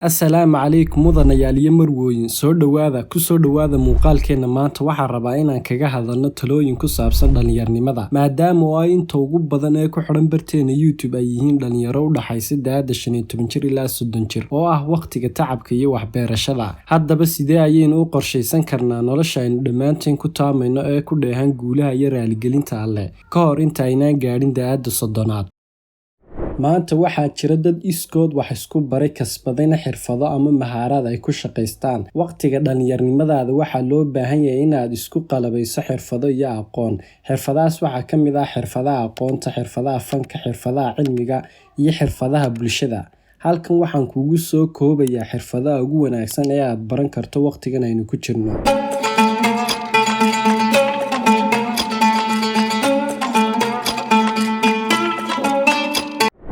Assalaamu calaykum mudanayaal iyo marwooyin soo dhawaada muuqaalkeena maanta waxaan rabaa inaan kaga hadalno talooyin ku saabsan dhalinyarnimada maadaama oo ay inta ugu badan ee ku xiran barteena YouTube ay yihiin dhalinyaro u dhaxaysa da'da 15 jir ilaa 30 jir oo ah waqtiga tacabka iyo waxbarashada. Haddaba sidee ayaynu u qorsheysan karnaa nolosha aynu dhammaanteen ku taamayno ee ku dheehan guulaha iyo raaligelinta Alle ka hor inta aynaan gaadhin da'da 30aad. Maanta waxaa jira dad iskood wax isku baray kasbadayna xirfado ama mahaarad ay ku shaqaystaan. Waqtiga dhalinyarnimadaada waxaa loo baahan yahay inaad isku qalabayso xirfado iyo aqoon. Xirfadahaas waxaa ka mid ah xirfadaha aqoonta, xirfadaha fanka, xirfadaha cilmiga iyo xirfadaha bulshada. Halkan waxaan kugu soo koobayaa xirfadaha ugu wanaagsan ee aad baran karto waqtigan aynu ku jirno.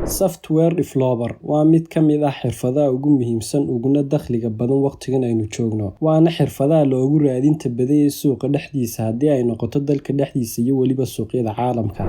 Software developer waa mid ka mid ah xirfadaha ugu muhiimsan uguna dakhliga badan waqtigan aynu joogno. Waana xirfadaha loogu raadinta badan ee suuqa dhexdiisa haddii ay noqoto dalka dhexdiisa iyo weliba suuqyada caalamka.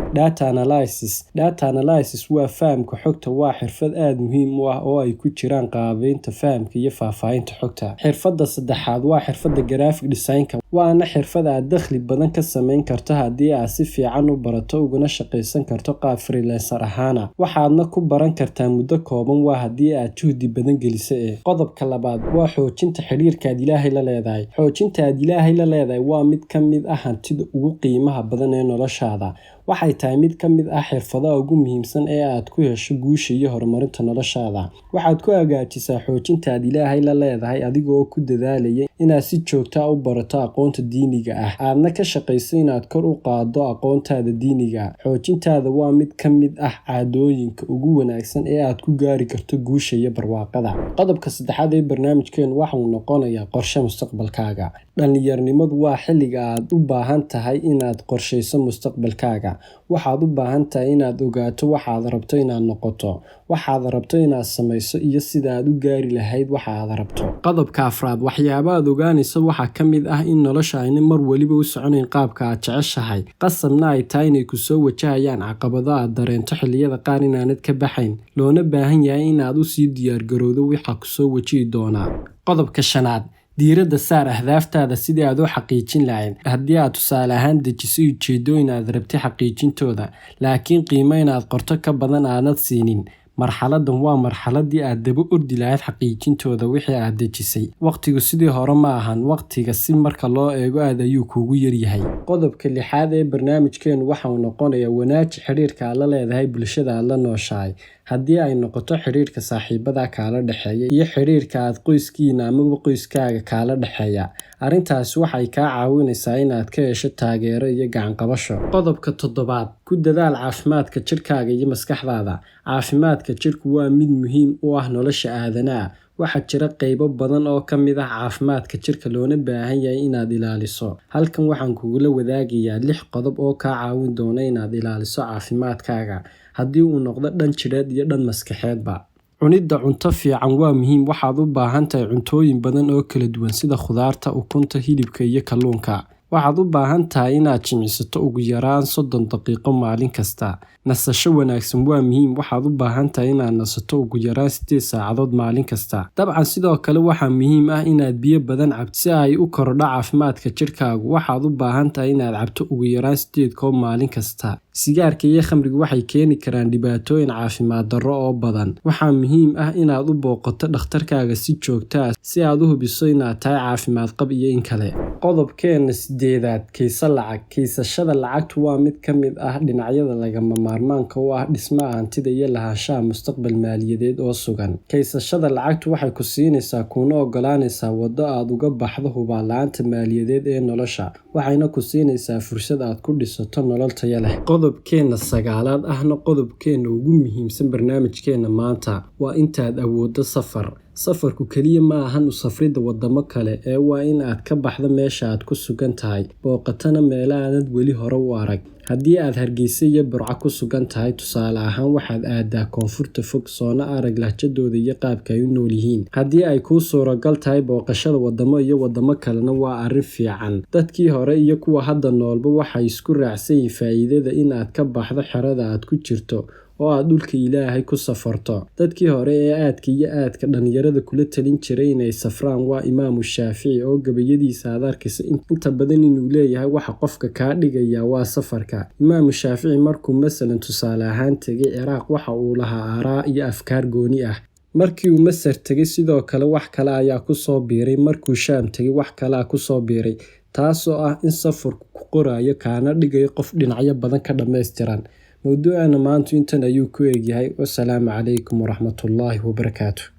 Data analysis waa fahamka xogta. Waa xirfad aad muhiim u ah oo ay ku jiraan qaabaynta, fahamka iyo faahfaahinta xogta. Xirfadda saddexaad waa xirfadda graphic design-ka. Waana xirfad aad dakhli badan ka samayn karto haddii aad si fiican u barato uguna shaqaysan karto qaab freelancer ahaan. Waxaadna ku baran kartaa muddo kooban waa haddii aad juhdi badan geliso. Qodobka labaad waa xoojinta xiriirka aad Ilaahay la leedahay. Xoojinta aad Ilaahay la leedahay waa mid ka mid ah hantida ugu qiimaha badan ee noloshaada. Waxay tahay mid ka mid ah xirfadaha ugu muhiimsan ee aad ku hesho guusha iyo horumarinta noloshaada. Waxaad ku hagaajisaa xoojinta aad Ilaahay la leedahay adiga oo ku dadaalaya inaad si joogto ah u barato aqoonta diiniga ah, aadna ka shaqayso inaad kor u qaaddo aqoontaada diiniga. Xoojintaada waa mid ka mid ah caadooyinka ugu wanaagsan ee aad ku gaari karto guusha iyo barwaaqada. Qodobka saddexaad ee barnaamijkeenu waxa uu noqonayaa qorshe mustaqbalkaaga. Dhalinyarnimadu waa xilliga aad u baahan tahay inaad qorsheyso mustaqbalkaaga. Waxaad u baahan tahay inaad ogaato waxaad rabto inaad noqoto, waxaad rabto inaad samayso iyo sida aad u gaari lahayd waxa aad rabto. Qodobka afraad waxyaabaha aad ogaanayso waxaa ka mid ah in nolosha ayna mar waliba u soconayn qaabka aad jeceshahay. Qasabna ay tahay inay ku soo wajahayaan caqabado aad dareento xilliyada qaar inaanad ka baxayn, loona baahan yahay inaad u sii diyaargarowdo waxa ku soo wajihi doona. Qodobka shanaad diiradda saar ahdaaftaada sidii aad u xaqiijin lahayd. Haddii aad tusaale ahaan dejiso ujeedooyin aad rabtay xaqiijintooda, laakiin qiimo inaad qorto ka badan aanad siinin, marxaladdan waa marxaladdii aad daba ordi lahayd xaqiijintooda wixii aad dejisay. Waqtigu sidii hore ma ahan. Waqtiga si marka loo eego aad ayuu kuugu yaryahay. Qodobka lixaad ee barnaamijkeenu waxa uu noqonayaa wanaaji xiriirka aad la leedahay bulshada aad la nooshahay. Haddii ay noqoto xiriirka saaxiibada kaala dhexeeya iyo xiriirka aad qoyskiina ama qoyskaaga kaala dhexeeya. Arrintaasi waxay kaa caawinaysaa inaad ka hesho taageero iyo gacan qabasho. Qodobka toddobaad ku dadaal caafimaadka jirkaaga iyo maskaxdaada. Caafimaadka jirku waa mid muhiim u ah nolosha aadanaha. Waxaa jira qaybo badan oo ka mid ah caafimaadka jirka loona baahan yahay inaad ilaaliso. Halkan waxaan kugula wadaagayaa 6 qodob oo kaa caawin doona inaad ilaaliso caafimaadkaaga, haddii uu noqdo dhan jireed iyo dhan maskaxeedba. Cunidda cunto fiican waa muhiim. Waxaad u baahan tahay cuntooyin badan oo kala duwan sida khudaarta, ukunta, hilibka iyo kalluunka. Waxaad u baahan tahay inaad jimicsato ugu yaraan 30 daqiiqo maalin kasta. Nasasho wanaagsan waa muhiim. Waxaad u baahan tahay inaad nasato ugu yaraan 8 saacadood maalin kasta. Dabcan sidoo kale waxaa muhiim ah inaad biyo badan cabto si ay u korodho caafimaadka jirkaagu. Waxaad u baahan tahay inaad cabto ugu yaraan 8 koob maalin kasta. Sigaarka iyo khamrigu waxay keeni karaan dhibaatooyin caafimaad darro oo badan. Waxaa muhiim ah inaad u booqato dhakhtarkaaga si joogto ah si aad u hubiso inaad tahay caafimaad qab iyo in kale. Qodobkeena 8aad kaysa lacag. Kaysashada lacagtu waa mid ka mid ah dhinacyada lagama maarmaanka u ah dhismaha hantida iyo lahaanshaha mustaqbal maaliyadeed oo sugan. Kaysashada lacagtu waxay ku siinaysaa kuna ogolaanaysaa waddo aad uga baxdo hubaal la'aanta maaliyadeed ee nolosha, waxayna ku siinaysaa fursad aad ku dhisato nolol tayo leh. Qodobkeena 9aad ahna qodobkeena ugu muhiimsan barnaamijkeena maanta waa intaad awooddo safar. Safarku kaliya ma ahan u safridda wadamo kale ee waa in aad ka baxdo meesha aad ku sugan tahay, booqatana meelaha aanad weli hore u arag. Haddii aad Hargeysa iyo Burco ku sugan tahay, tusaale ahaan waxaad aadaa koonfurta fog soona arag lahjadooda iyo qaabka ay u nool yihiin. Haddii ay kuu suuragal tahay booqashada wadamo iyo wadamo kalena waa arrin fiican. Dadkii hore iyo kuwa hadda noolba waxay isku raacsan yihiin faa'iidada in aad ka baxdo xerada aad ku jirto oo aad dhulka Ilaahay ku safarto. Dadkii hore ee aadka dhalinyarada kula talin jiray inay safraan waa Imaamu Shaafici oo gabayadiisa aad arkaysa inta badan inuu leeyahay waxa qofka kaa dhigaya waa safarka. Imaamu Shaafici markuu masalan tusaale ahaan tegay Ciraaq waxa uu lahaa aaraa iyo afkaar gooni ah. Markii uu Masar tegay sidoo kale wax kale ayaa ku soo biiray, markuu Shaam tegay wax kale ku soo biiray, taasoo ah in safarku ku qorayo kaana dhigayo qof dhinacyo badan ka dhammaystiran. Mawduucana maanta intan ayuu ku egyahay. Wassalaamu calaykum waraxmatullaahi wabarakaatuh.